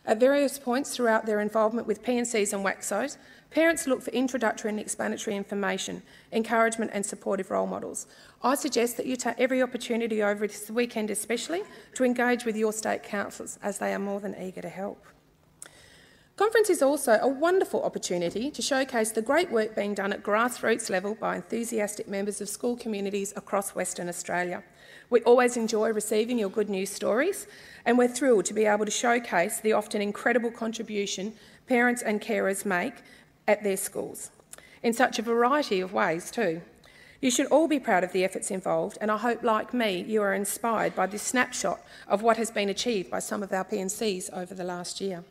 At various points throughout their involvement with PNCs and WACSSOs, parents look for introductory and explanatory information, encouragement and supportive role models. I suggest that you take every opportunity over this weekend especially to engage with your state councils, as they are more than eager to help. Conference is also a wonderful opportunity to showcase the great work being done at grassroots level by enthusiastic members of school communities across Western Australia. We always enjoy receiving your good news stories, and we're thrilled to be able to showcase the often incredible contribution parents and carers make at their schools, in such a variety of ways too. You should all be proud of the efforts involved, and I hope, like me, you are inspired by this snapshot of what has been achieved by some of our PNCs over the last year.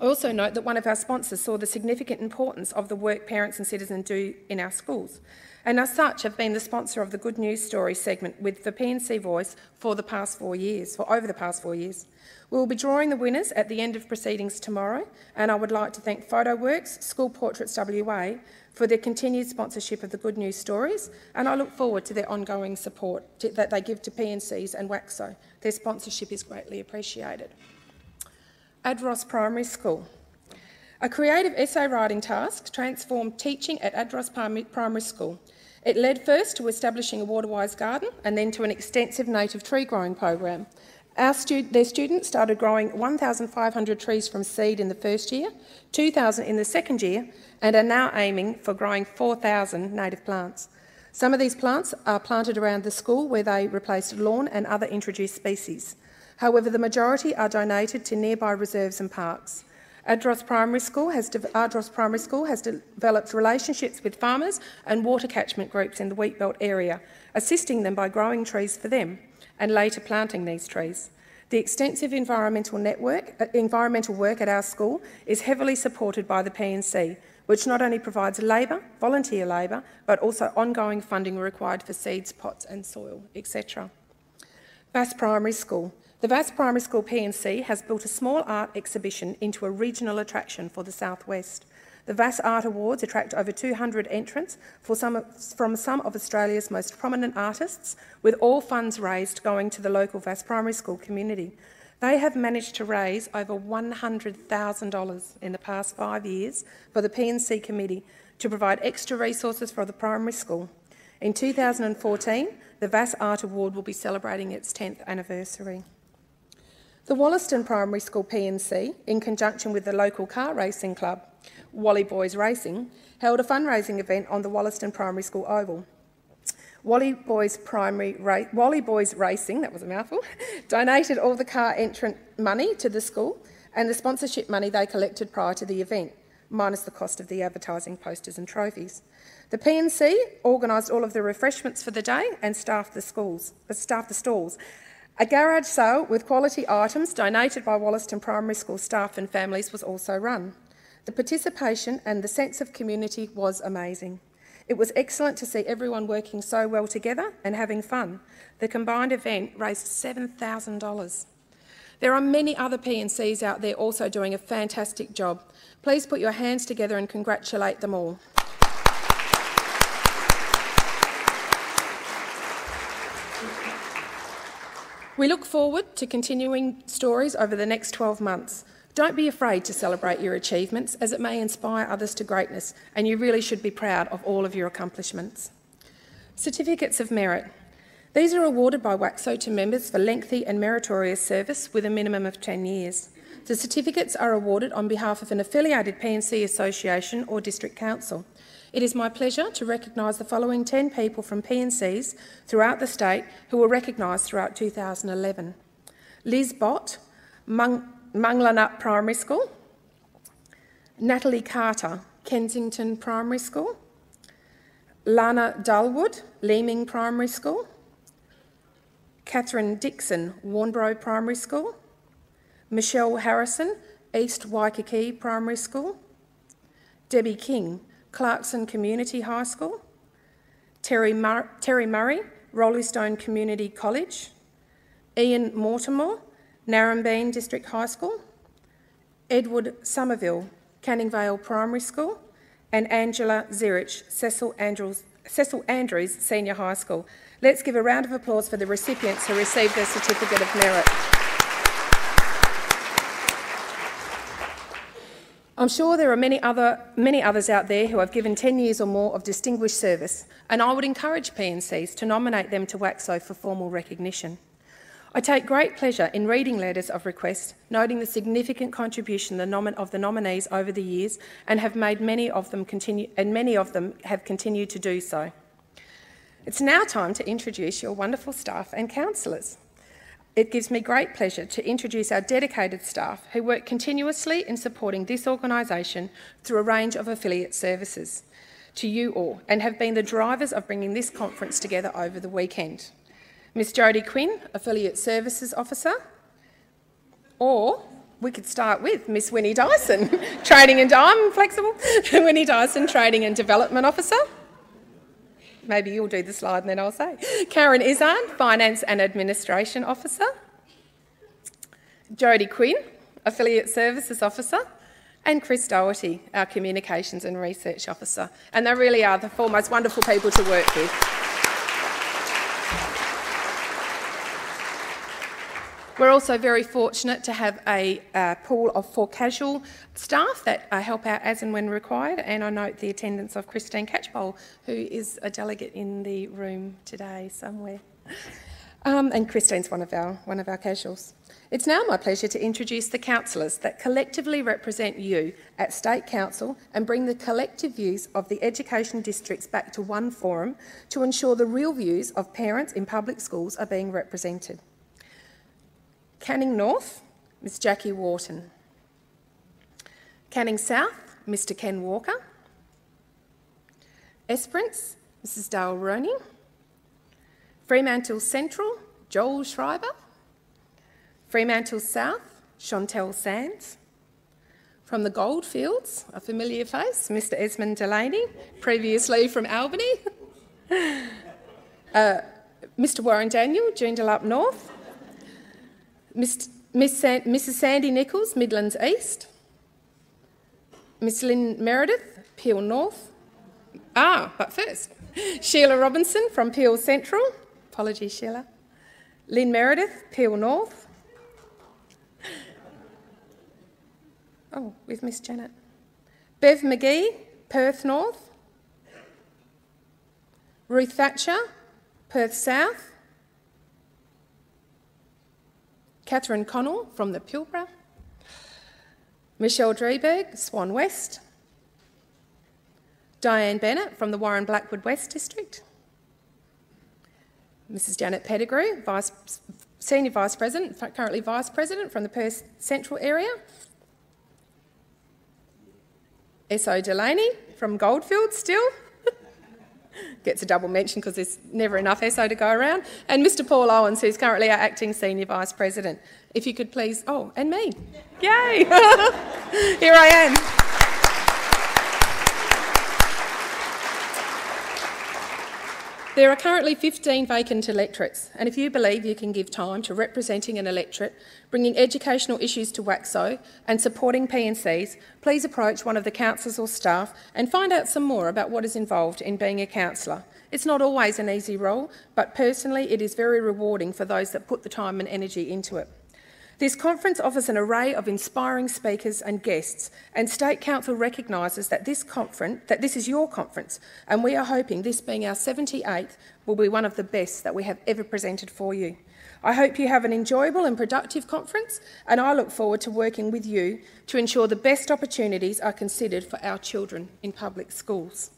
I also note that one of our sponsors saw the significant importance of the work parents and citizens do in our schools, and as such have been the sponsor of the Good News Story segment with the PNC Voice for over the past 4 years. We will be drawing the winners at the end of proceedings tomorrow, and I would like to thank PhotoWorks, School Portraits WA for their continued sponsorship of the Good News Stories, and I look forward to their ongoing support that they give to PNCs and WACSSO. Their sponsorship is greatly appreciated. Adros Primary School. A creative essay writing task transformed teaching at Adros Primary School. It led first to establishing a waterwise garden and then to an extensive native tree growing program. Their students started growing 1,500 trees from seed in the first year, 2,000 in the second year, and are now aiming for growing 4,000 native plants. Some of these plants are planted around the school where they replaced lawn and other introduced species. However, the majority are donated to nearby reserves and parks. Adros Primary School has developed relationships with farmers and water catchment groups in the Wheatbelt area, assisting them by growing trees for them and later planting these trees. The extensive environmental work at our school is heavily supported by the PNC, which not only provides volunteer labour, but also ongoing funding required for seeds, pots and soil, etc. Vass Primary School. The Vass Primary School PNC has built a small art exhibition into a regional attraction for the southwest. The Vass Art Awards attract over 200 entrants from some of Australia's most prominent artists, with all funds raised going to the local Vass Primary School community. They have managed to raise over $100,000 in the past 5 years for the PNC committee to provide extra resources for the primary school. In 2014, the Vass Art Award will be celebrating its 10th anniversary. The Wollaston Primary School PNC, in conjunction with the local car racing club, Wally Boys Racing, held a fundraising event on the Wollaston Primary School Oval. Wally Boys Racing, that was a mouthful, donated all the car entrant money to the school and the sponsorship money they collected prior to the event, minus the cost of the advertising, posters and trophies. The PNC organised all of the refreshments for the day and staffed the stalls. A garage sale with quality items donated by Wollaston Primary School staff and families was also run. The participation and the sense of community was amazing. It was excellent to see everyone working so well together and having fun. The combined event raised $7,000. There are many other PNCs out there also doing a fantastic job. Please put your hands together and congratulate them all. We look forward to continuing stories over the next 12 months. Don't be afraid to celebrate your achievements, as it may inspire others to greatness, and you really should be proud of all of your accomplishments. Certificates of Merit. These are awarded by WACSSO to members for lengthy and meritorious service with a minimum of 10 years. The certificates are awarded on behalf of an affiliated PNC association or district council. It is my pleasure to recognise the following 10 people from PNCs throughout the state who were recognised throughout 2011. Liz Bott, Manglanut Primary School. Natalie Carter, Kensington Primary School. Lana Dullwood, Leeming Primary School. Catherine Dixon, Warnbro Primary School. Michelle Harrison, East Waikiki Primary School. Debbie King, Clarkson Community High School. Terry Murray, Rollystone Community College. Ian Mortimer, Narrabeen District High School. Edward Somerville, Canning Vale Primary School. And Angela Zirich, Cecil Andrews Senior High School. Let's give a round of applause for the recipients who received their Certificate of Merit. I'm sure there are many others out there who have given 10 years or more of distinguished service, and I would encourage P&Cs to nominate them to WACSSO for formal recognition. I take great pleasure in reading letters of request, noting the significant contribution of the nominees over the years, and have made many of them have continued to do so. It's now time to introduce your wonderful staff and councillors. It gives me great pleasure to introduce our dedicated staff who work continuously in supporting this organisation through a range of affiliate services to you all, and have been the drivers of bringing this conference together over the weekend. Miss Jodie Quinn, Affiliate Services Officer, or we could start with Miss Winnie Dyson, Trading and I'm flexible. Winnie Dyson, Trading and Development Officer. Maybe you'll do the slide and then I'll say. Karen Izzard, Finance and Administration Officer. Jodie Quinn, Affiliate Services Officer. And Chris Doherty, our Communications and Research Officer. And they really are the four most wonderful people to work with. We're also very fortunate to have a pool of 4 casual staff that help out as and when required, and I note the attendance of Christine Catchpole, who is a delegate in the room today somewhere. And Christine's one of our casuals. It's now my pleasure to introduce the councillors that collectively represent you at State Council and bring the collective views of the education districts back to one forum to ensure the real views of parents in public schools are being represented. Canning North, Miss Jackie Wharton. Canning South, Mr Ken Walker. Esperance, Mrs Dale Roney. Fremantle Central, Joel Schreiber. Fremantle South, Chantel Sands. From the Goldfields, a familiar face, Mr Esmond Delaney, previously from Albany. Mr Warren Daniel, Joondalup North. Mrs Sandy Nichols, Midlands East. Miss Lynn Meredith, Peel North. But first, Sheila Robinson from Peel Central. Apologies, Sheila. Lynn Meredith, Peel North. With Miss Janet. Bev McGee, Perth North. Ruth Thatcher, Perth South. Catherine Connell from the Pilbara. Michelle Drieberg, Swan West. Diane Bennett from the Warren Blackwood West District. Mrs Janet Pettigrew, Senior Vice President, currently Vice President from the Perth Central area. S.O. Delaney from Goldfields still. Gets a double mention because there's never enough SO to go around. And Mr Paul Owens, who's currently our Acting Senior Vice President. If you could please... and me. Yay! Here I am. There are currently 15 vacant electorates, and if you believe you can give time to representing an electorate, bringing educational issues to WACSSO and supporting P&Cs, please approach one of the councillors or staff and find out some more about what is involved in being a councillor. It's not always an easy role, but personally it is very rewarding for those that put the time and energy into it. This conference offers an array of inspiring speakers and guests, and State Council recognises that this is your conference, and we are hoping this being our 78th will be one of the best that we have ever presented for you. I hope you have an enjoyable and productive conference, and I look forward to working with you to ensure the best opportunities are considered for our children in public schools.